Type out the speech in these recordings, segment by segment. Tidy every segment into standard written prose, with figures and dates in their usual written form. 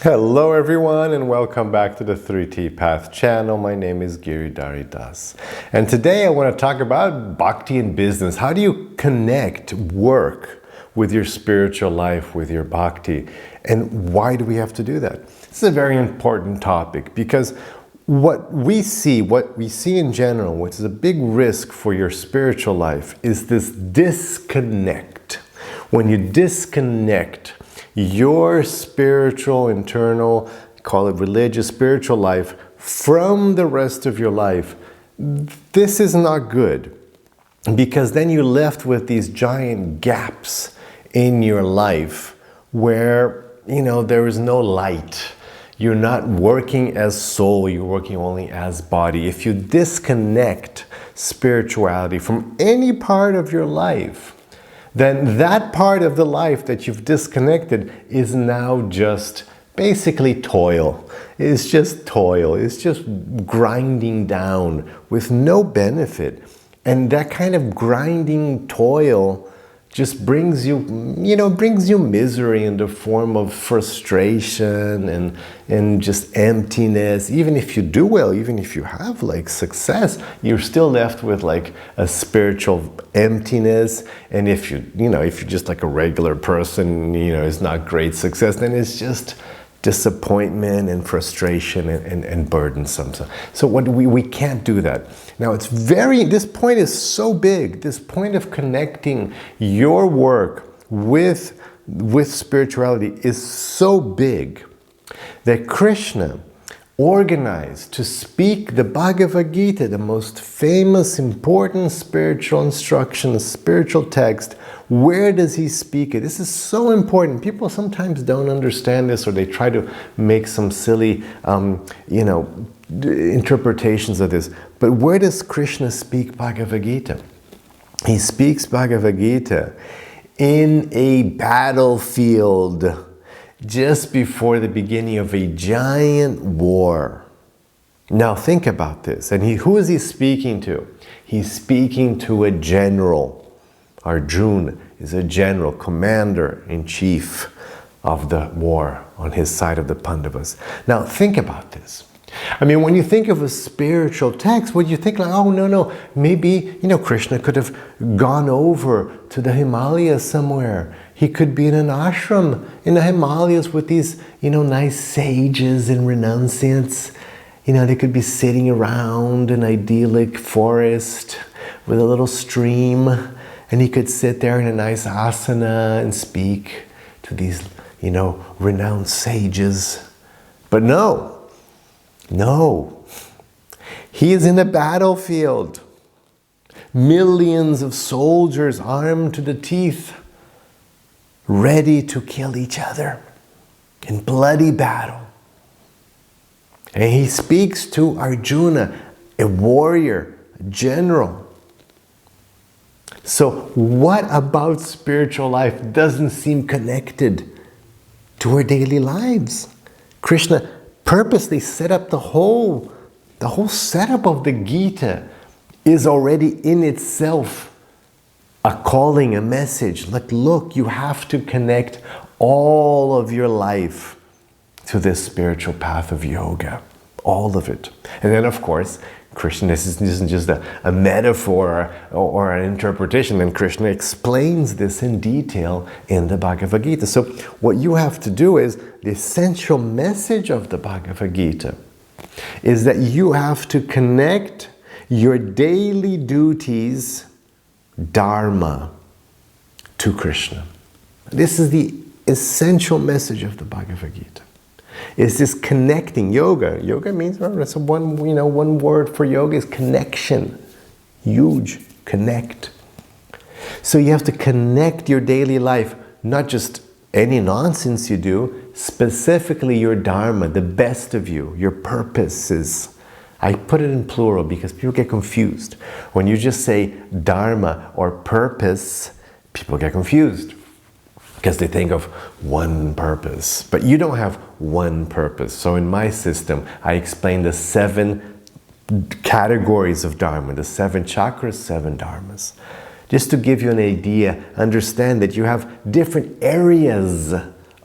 Hello everyone and welcome back to the 3T Path channel. My name is Giridhari Das. And today I want to talk about Bhakti in business. How do you connect work with your spiritual life, with your Bhakti? And why do we have to do that? This is a very important topic because what we see in general, which is a big risk for your spiritual life, is this disconnect. When you disconnect your spiritual, internal, call it religious, spiritual life from the rest of your life, this is not good, because then you're left with these giant gaps in your life where, there is no light. You're not working as soul, you're working only as body. If you disconnect spirituality from any part of your life, then that part of the life that you've disconnected is now just basically toil. It's just toil. It's just grinding down with no benefit. And that kind of grinding toil just brings you misery in the form of frustration and just emptiness. Even if you do well, even if you have success, you're still left with a spiritual emptiness. And if you're just a regular person, it's not great success, then it's just disappointment and frustration and burdensome. So we can't do that. Now this point is so big, this point of connecting your work with spirituality is so big that Krishna organized to speak the Bhagavad Gita, the most famous, important spiritual instruction, spiritual text. Where does he speak it? This is so important. People sometimes don't understand this, or they try to make some silly, interpretations of this. But where does Krishna speak Bhagavad Gita? He speaks Bhagavad Gita in a battlefield just before the beginning of a giant war. Now think about this. And who is he speaking to? He's speaking to a general. Arjuna is a general, commander-in-chief of the war on his side of the Pandavas. Now think about this. When you think of a spiritual text, what you think no, maybe, Krishna could have gone over to the Himalayas somewhere. He could be in an ashram in the Himalayas with these, nice sages and renunciants. They could be sitting around an idyllic forest with a little stream, and he could sit there in a nice asana and speak to these, renowned sages. But no. He is in a battlefield. Millions of soldiers armed to the teeth, ready to kill each other in bloody battle. And he speaks to Arjuna, a warrior, a general. So what about spiritual life doesn't seem connected to our daily lives? Krishna purposely set up the whole setup of the Gita is already in itself a calling, a message. Look, you have to connect all of your life to this spiritual path of yoga. All of it. And then, of course, Krishna, this isn't just a metaphor or an interpretation. And Krishna explains this in detail in the Bhagavad Gita. So what you have to do is, the essential message of the Bhagavad Gita is that you have to connect your daily duties, dharma, to Krishna. This is the essential message of the Bhagavad Gita. It's this connecting. Yoga means, that's one word for yoga is connection. Huge, connect. So you have to connect your daily life, not just any nonsense you do, specifically your dharma, the best of you, your purposes. I put it in plural because people get confused. When you just say dharma or purpose, people get confused because they think of one purpose. But you don't have one purpose. So in my system, I explain the 7 categories of dharma, the 7 chakras, 7 dharmas. Just to give you an idea, understand that you have different areas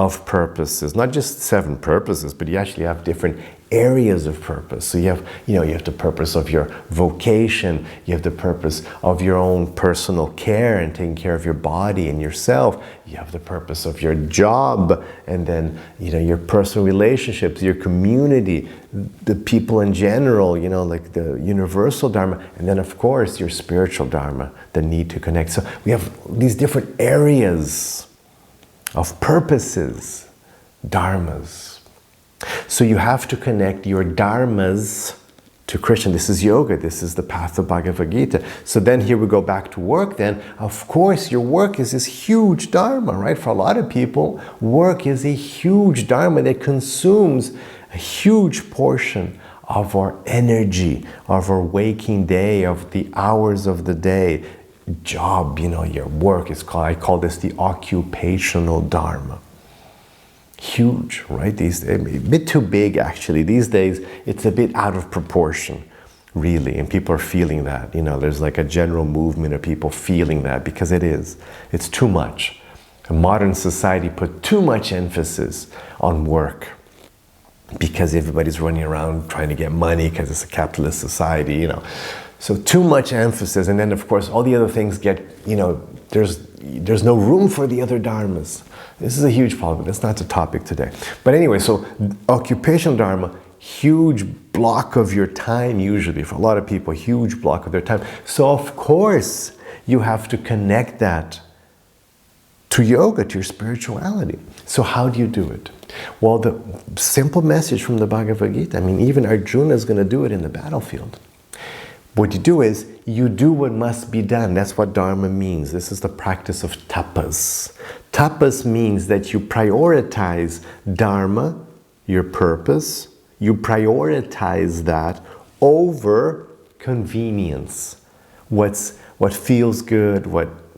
of purposes, not just 7 purposes, but you actually have different areas of purpose. So you have the purpose of your vocation, you have the purpose of your own personal care and taking care of your body and yourself, you have the purpose of your job, and then your personal relationships, your community, the people in general, like the universal dharma, and then of course your spiritual dharma, the need to connect. So we have these different areas of purposes, dharmas. So you have to connect your dharmas to Krishna. This is yoga. This is the path of Bhagavad Gita. So then here we go back to work then. Of course, your work is this huge dharma, right? For a lot of people, work is a huge dharma that consumes a huge portion of our energy, of our waking day, of the hours of the day. Job, your work is called, I call this the occupational dharma. Huge, right? A bit too big actually. These days, it's a bit out of proportion, really, and people are feeling that. There's like a general movement of people feeling that because it is. It's too much. Modern society put too much emphasis on work because everybody's running around trying to get money because it's a capitalist society, So too much emphasis, and then of course all the other things get, there's no room for the other dharmas. This is a huge problem. That's not the topic today. But anyway, so occupational dharma, huge block of your time usually, for a lot of people, huge block of their time. So of course you have to connect that to yoga, to your spirituality. So how do you do it? Well, the simple message from the Bhagavad Gita, even Arjuna is going to do it in the battlefield. What you do is, you do what must be done. That's what dharma means. This is the practice of tapas. Tapas means that you prioritize dharma, your purpose, you prioritize that over convenience. What feels good,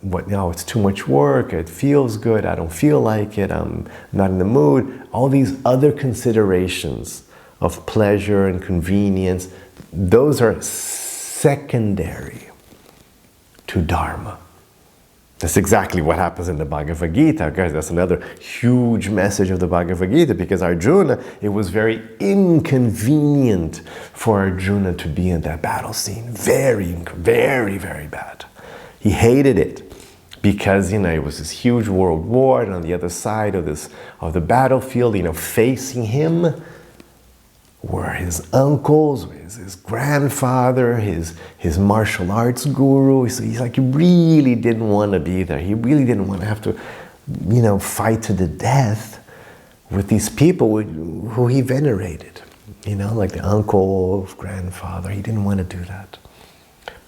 it's too much work, it feels good, I don't feel like it, I'm not in the mood. All these other considerations of pleasure and convenience, those are secondary to dharma. That's exactly what happens in the Bhagavad Gita. Guys, that's another huge message of the Bhagavad Gita, because Arjuna, it was very inconvenient for Arjuna to be in that battle scene. Very, very, very bad. He hated it because, it was this huge world war, and on the other side of the battlefield, facing him were his uncles, his grandfather, his martial arts guru. So he's like, he really didn't want to be there. He really didn't want to have to, fight to the death with these people who he venerated. Like the uncle, grandfather. He didn't want to do that.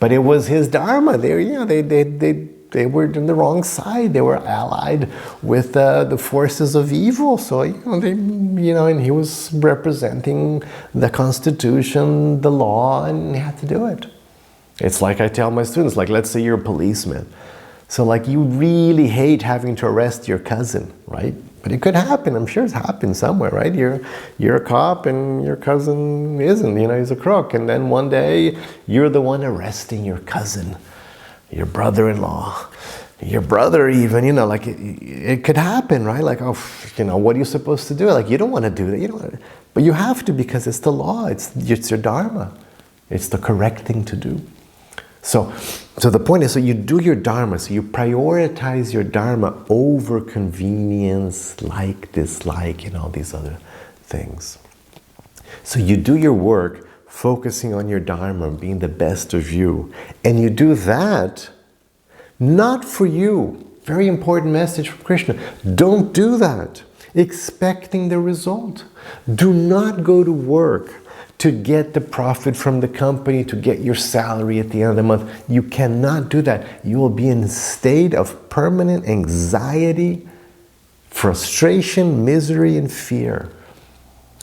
But it was his dharma. They were on the wrong side. They were allied with the forces of evil. So, and he was representing the Constitution, the law, and he had to do it. It's like I tell my students, let's say you're a policeman. So you really hate having to arrest your cousin, right? But it could happen. I'm sure it's happened somewhere, right? You're a cop and your cousin isn't, he's a crook. And then one day you're the one arresting your cousin, your brother-in-law, your brother even, it could happen, right? What are you supposed to do? You don't want to do that. But you have to, because it's the law. It's your dharma. It's the correct thing to do. So the point is, so you do your dharma, so you prioritize your dharma over convenience, dislike, and all these other things. So you do your work focusing on your dharma, being the best of you. And you do that not for you. Very important message from Krishna. Don't do that expecting the result. Do not go to work to get the profit from the company, to get your salary at the end of the month. You cannot do that. You will be in a state of permanent anxiety, frustration, misery, and fear.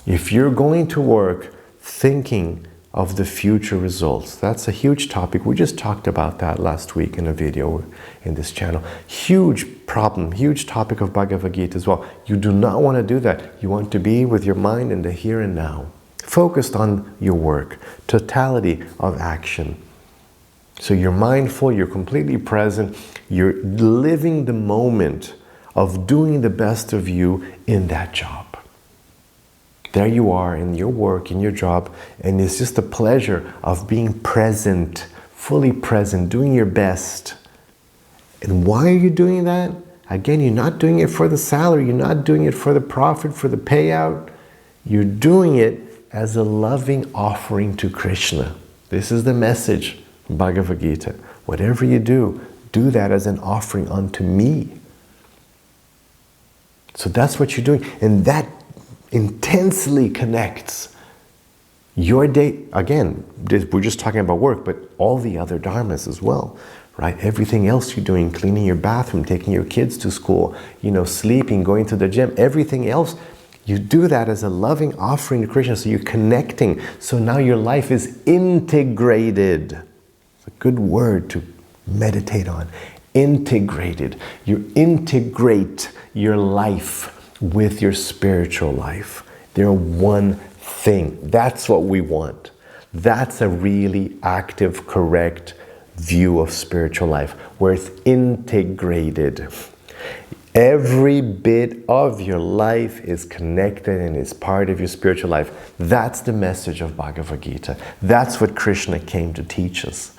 If you're going to work thinking of the future results, that's a huge topic. We just talked about that last week in a video in this channel. Huge problem, huge topic of Bhagavad Gita as well. You do not want to do that. You want to be with your mind in the here and now, focused on your work, totality of action. So you're mindful, you're completely present, you're living the moment of doing the best of you in that job. There you are in your work, in your job, and it's just the pleasure of being present, fully present, doing your best. And why are you doing that? Again, you're not doing it for the salary, you're not doing it for the profit, for the payout. You're doing it as a loving offering to Krishna. This is the message from Bhagavad Gita. Whatever you do that as an offering unto me. So that's what you're doing. And that intensely connects your day. Again, we're just talking about work, but all the other dharmas as well, right? Everything else you're doing, cleaning your bathroom, taking your kids to school, sleeping, going to the gym, everything else, you do that as a loving offering to Krishna. So you're connecting. So now your life is integrated. It's a good word to meditate on. Integrated. You integrate your life with your spiritual life. They're one thing. That's what we want. That's a really active, correct view of spiritual life, where it's integrated. Every bit of your life is connected and is part of your spiritual life. That's the message of Bhagavad Gita. That's what Krishna came to teach us.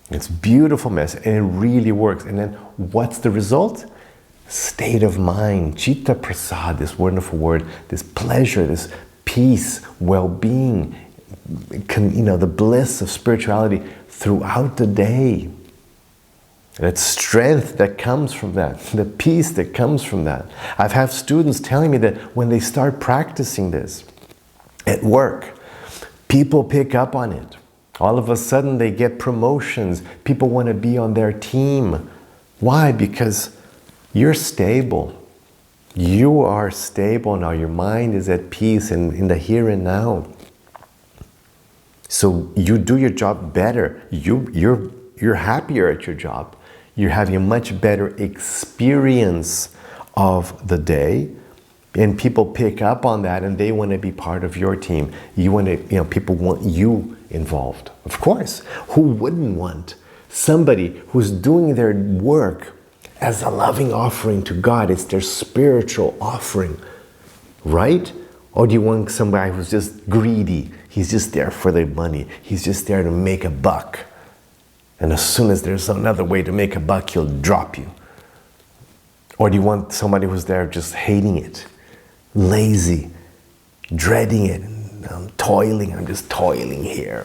It's a beautiful message, and it really works. And then what's the result? State of mind, chitta prasad, this wonderful word, this pleasure, this peace, well-being, the bliss of spirituality throughout the day. And it's strength that comes from that, the peace that comes from that. I've had students telling me that when they start practicing this at work, people pick up on it. All of a sudden they get promotions. People want to be on their team. Why? Because you're stable. You are stable now. Your mind is at peace and in the here and now. So you do your job better. You're happier at your job. You're having a much better experience of the day. And people pick up on that and they want to be part of your team. People want you involved. Of course. Who wouldn't want somebody who's doing their work as a loving offering to God? It's their spiritual offering, right? Or do you want somebody who's just greedy? He's just there for the money. He's just there to make a buck. And as soon as there's another way to make a buck, he'll drop you. Or do you want somebody who's there just hating it, lazy, dreading it, toiling? I'm just toiling here.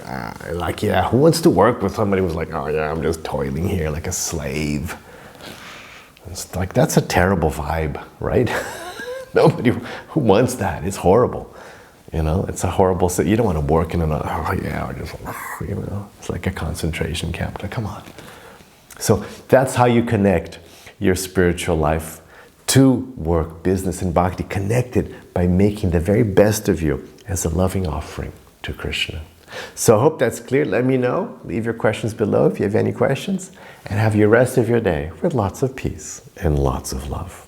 Who wants to work with somebody who's like, oh yeah, I'm just toiling here like a slave? It's like, that's a terrible vibe, right? Nobody who wants that. It's horrible. It's a horrible, you don't want to work in it's like a concentration camp. Come on. So that's how you connect your spiritual life to work, business, and bhakti. Connected by making the very best of you as a loving offering to Krishna. So I hope that's clear. Let me know. Leave your questions below if you have any questions. And have your rest of your day with lots of peace and lots of love.